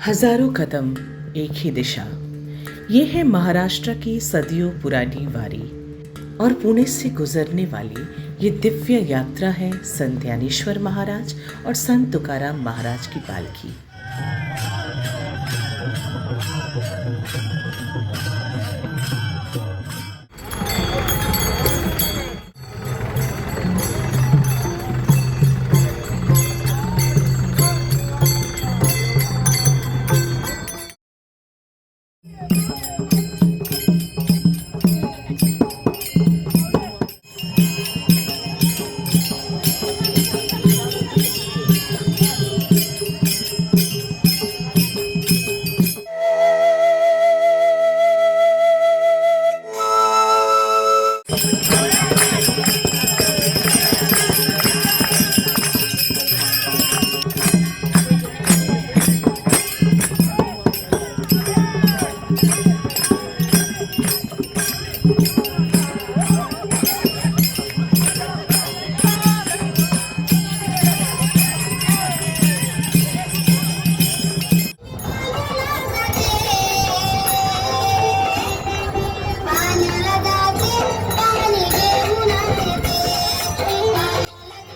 हजारों कदम एक ही दिशा। ये है महाराष्ट्र की सदियों पुरानी वारी और पुणे से गुजरने वाली ये दिव्य यात्रा है संत ज्ञानेश्वर महाराज और संत तुकाराम महाराज की पालकी।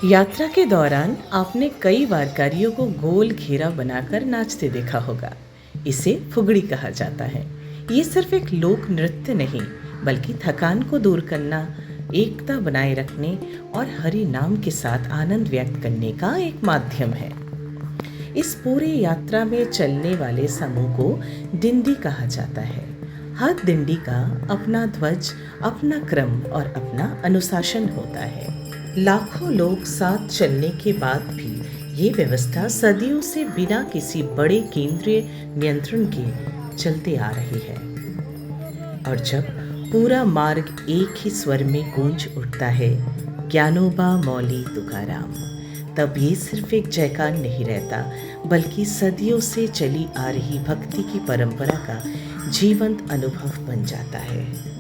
यात्रा के दौरान आपने कई वारकारियों को गोल घेरा बनाकर नाचते देखा होगा। इसे फुगड़ी कहा जाता है। ये सिर्फ एक लोक नृत्य नहीं बल्कि थकान को दूर करना, एकता बनाए रखने और हरि नाम के साथ आनंद व्यक्त करने का एक माध्यम है। इस पूरी यात्रा में चलने वाले समूह को डिंडी कहा जाता है। हर डिंडी का अपना ध्वज, अपना क्रम और अपना अनुशासन होता है। लाखों लोग साथ चलने के बाद भी ये व्यवस्था सदियों से बिना किसी बड़े केंद्रीय नियंत्रण के चलते आ रही है। और जब पूरा मार्ग एक ही स्वर में गूंज उठता है, ज्ञानोबा मौली तुकाराम, तब ये सिर्फ एक जयकार नहीं रहता बल्कि सदियों से चली आ रही भक्ति की परंपरा का जीवंत अनुभव बन जाता है।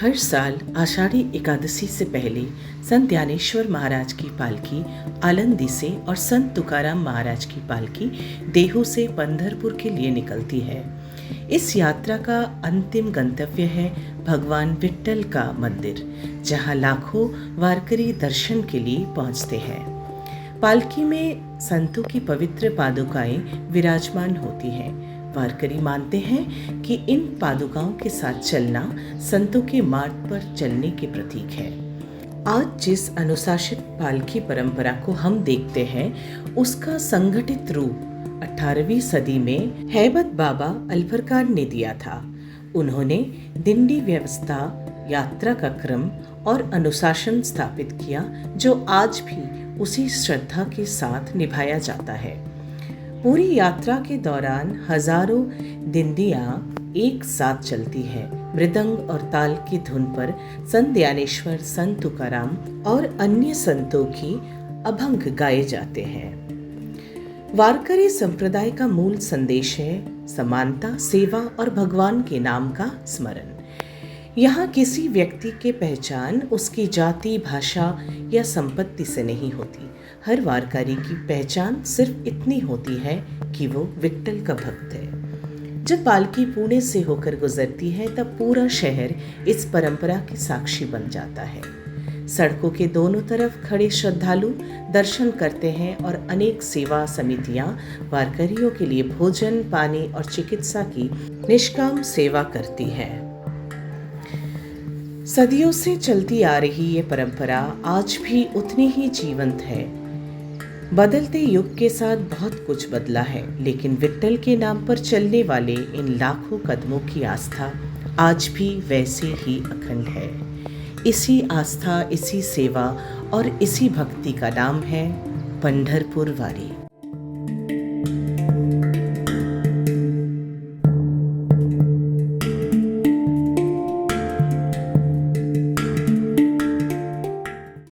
हर साल आषाढ़ी एकादशी से पहले संत ज्ञानेश्वर महाराज की पालकी आलंदी से और संत तुकाराम महाराज की पालकी देहू से पंढरपुर के लिए निकलती है। इस यात्रा का अंतिम गंतव्य है भगवान विट्ठल का मंदिर, जहां लाखों वारकरी दर्शन के लिए पहुंचते हैं। पालकी में संतों की पवित्र पादुकाएं विराजमान होती हैं। वारकरी मानते हैं कि इन पादुकाओं के साथ चलना संतों के मार्ग पर चलने के प्रतीक है। आज जिस अनुशासित पालकी परंपरा को हम देखते हैं, उसका संगठित रूप 18वीं सदी में हैबत बाबा अल्फरकार ने दिया था। उन्होंने डिंडी व्यवस्था, यात्रा का क्रम और अनुशासन स्थापित किया, जो आज भी उसी श्रद्धा के साथ निभाया जाता है। पूरी यात्रा के दौरान हजारों डिंडियां एक साथ चलती है। मृदंग और ताल की धुन पर संत ज्ञानेश्वर, संत तुकाराम और अन्य संतों की अभंग गाए जाते हैं। वारकरी संप्रदाय का मूल संदेश है समानता, सेवा और भगवान के नाम का स्मरण। यहाँ किसी व्यक्ति की पहचान उसकी जाति, भाषा या संपत्ति से नहीं होती। हर वारकरी की पहचान सिर्फ इतनी होती है कि वो विट्ठल का भक्त है। जब पालकी पुणे से होकर गुजरती है तब पूरा शहर इस परंपरा की साक्षी बन जाता है। सड़कों के दोनों तरफ खड़े श्रद्धालु दर्शन करते हैं और अनेक सेवा समितियां वारकरियों के लिए भोजन, पानी और चिकित्सा की निष्काम सेवा करती हैं। सदियों से चलती आ रही ये परंपरा आज भी उतनी ही जीवंत है। बदलते युग के साथ बहुत कुछ बदला है, लेकिन विट्ठल के नाम पर चलने वाले इन लाखों कदमों की आस्था आज भी वैसे ही अखंड है। इसी आस्था, इसी सेवा और इसी भक्ति का नाम है पंढरपुर वारी।